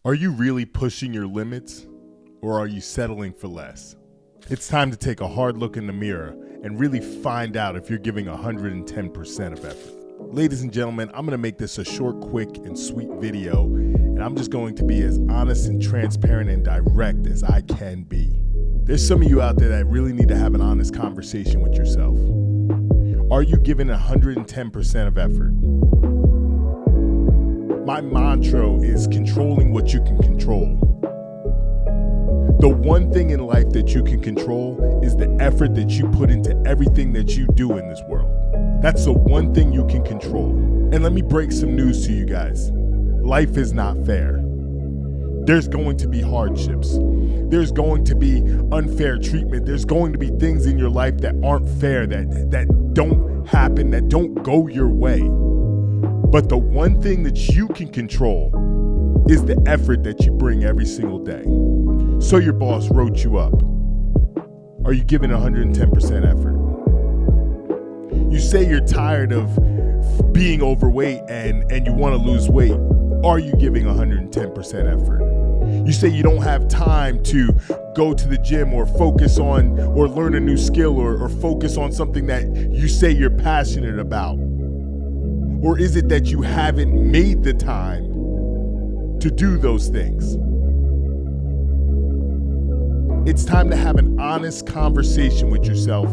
Are you really pushing your limits, or are you settling for less? It's time to take a hard look in the mirror and really find out if you're giving 110% of effort. Ladies and gentlemen, I'm gonna make this a short, quick, and sweet video, and I'm just going to be as honest and transparent and direct as I can be. There's some of you out there that really need to have an honest conversation with yourself. Are you giving 110% of effort? My mantra is controlling what you can control. The one thing in life that you can control is the effort that you put into everything that you do in this world. That's the one thing you can control. And let me break some news to you guys. Life is not fair. There's going to be hardships. There's going to be unfair treatment. There's going to be things in your life that aren't fair, that don't happen, that don't go your way. But the one thing that you can control is the effort that you bring every single day. So your boss wrote you up. Are you giving 110% effort? You say you're tired of being overweight and you want to lose weight. Are you giving 110% effort? You say you don't have time to go to the gym or focus on or learn a new skill or focus on something that you say you're passionate about. Or is it that you haven't made the time to do those things? It's time to have an honest conversation with yourself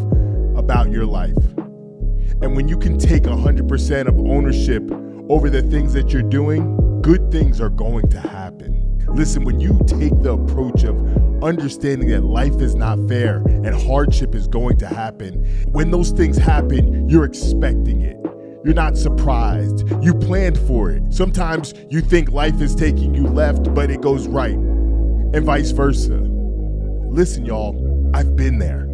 about your life. And when you can take 100% of ownership over the things that you're doing, good things are going to happen. Listen, when you take the approach of understanding that life is not fair and hardship is going to happen, when those things happen, you're expecting it. You're not surprised. You planned for it. Sometimes you think life is taking you left, but it goes right, and vice versa. Listen, y'all, I've been there.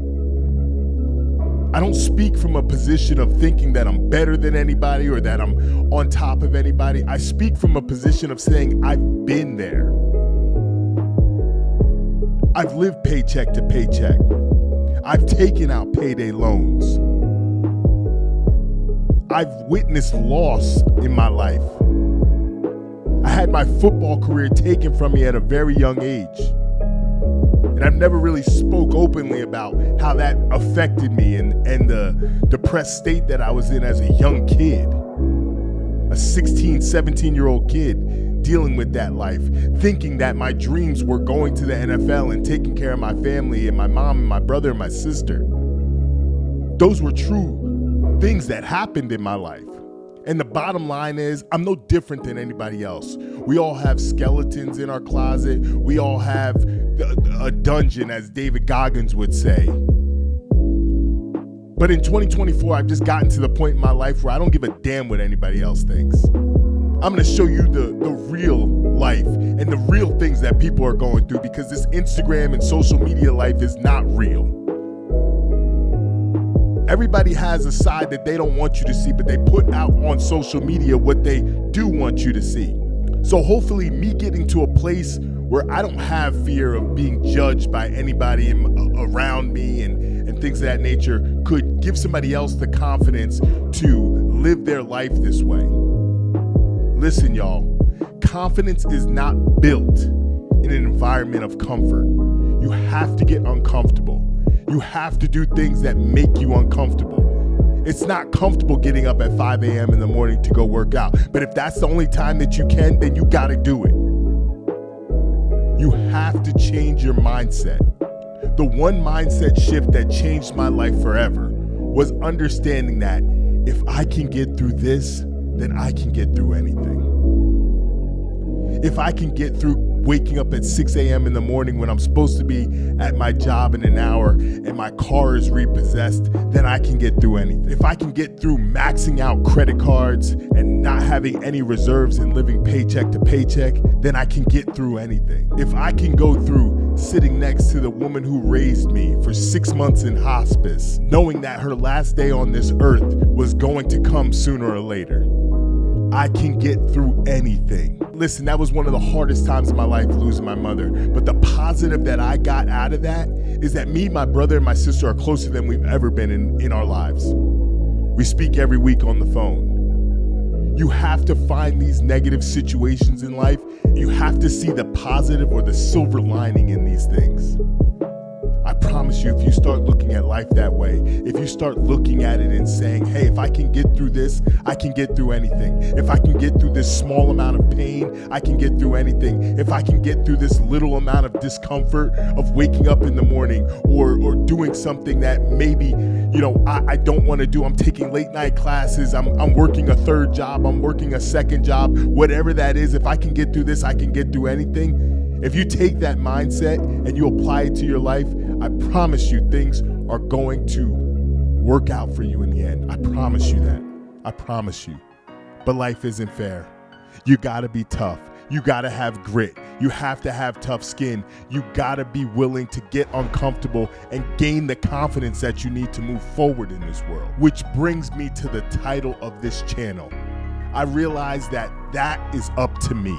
I don't speak from a position of thinking that I'm better than anybody or that I'm on top of anybody. I speak from a position of saying I've been there. I've lived paycheck to paycheck. I've taken out payday loans. I've witnessed loss in my life. I had my football career taken from me at a very young age. And I've never really spoke openly about how that affected me and the depressed state that I was in as a young kid. A 16, 17-year-old kid dealing with that life, thinking that my dreams were going to the NFL and taking care of my family and my mom and my brother and my sister. Those were true things that happened in my life. And the bottom line is, I'm no different than anybody else. We all have skeletons in our closet. We all have a dungeon, as David Goggins would say. But in 2024, I've just gotten to the point in my life where I don't give a damn what anybody else thinks. I'm gonna show you the real life and the real things that people are going through, because this Instagram and social media life is not real. Everybody has a side that they don't want you to see, but they put out on social media what they do want you to see. So hopefully me getting to a place where I don't have fear of being judged by anybody around me and things of that nature could give somebody else the confidence to live their life this way. Listen, y'all, confidence is not built in an environment of comfort. You have to get uncomfortable. You have to do things that make you uncomfortable. It's not comfortable getting up at 5 a.m. in the morning to go work out. But if that's the only time that you can, then you gotta do it. You have to change your mindset. The one mindset shift that changed my life forever was understanding that if I can get through this, then I can get through anything. If I can get through waking up at 6 a.m. in the morning when I'm supposed to be at my job in an hour and my car is repossessed, then I can get through anything. If I can get through maxing out credit cards and not having any reserves and living paycheck to paycheck, then I can get through anything. If I can go through sitting next to the woman who raised me for 6 months in hospice, knowing that her last day on this earth was going to come sooner or later, I can get through anything. Listen, that was one of the hardest times in my life, losing my mother. But the positive that I got out of that is that me, my brother, and my sister are closer than we've ever been in our lives. We speak every week on the phone. You have to find these negative situations in life. You have to see the positive or the silver lining in these things. I promise you, if you start looking at life that way, if you start looking at it and saying, hey, if I can get through this, I can get through anything. If I can get through this small amount of pain, I can get through anything. If I can get through this little amount of discomfort of waking up in the morning or doing something that maybe, I don't want to do. I'm taking late night classes. I'm working a third job. I'm working a second job, whatever that is. If I can get through this, I can get through anything. If you take that mindset and you apply it to your life, I promise you things are going to work out for you in the end. I promise you that. I promise you. But life isn't fair. You gotta be tough. You gotta have grit. You have to have tough skin. You gotta be willing to get uncomfortable and gain the confidence that you need to move forward in this world. Which brings me to the title of this channel. I realize that is up to me.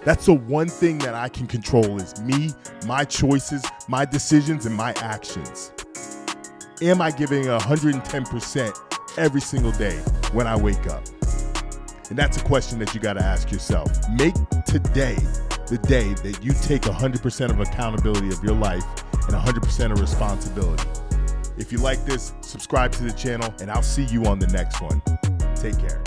That's the one thing that I can control is me, my choices, my decisions, and my actions. Am I giving 110% every single day when I wake up? And that's a question that you got to ask yourself. Make today the day that you take 100% of accountability of your life and 100% of responsibility. If you like this, subscribe to the channel, and I'll see you on the next one. Take care.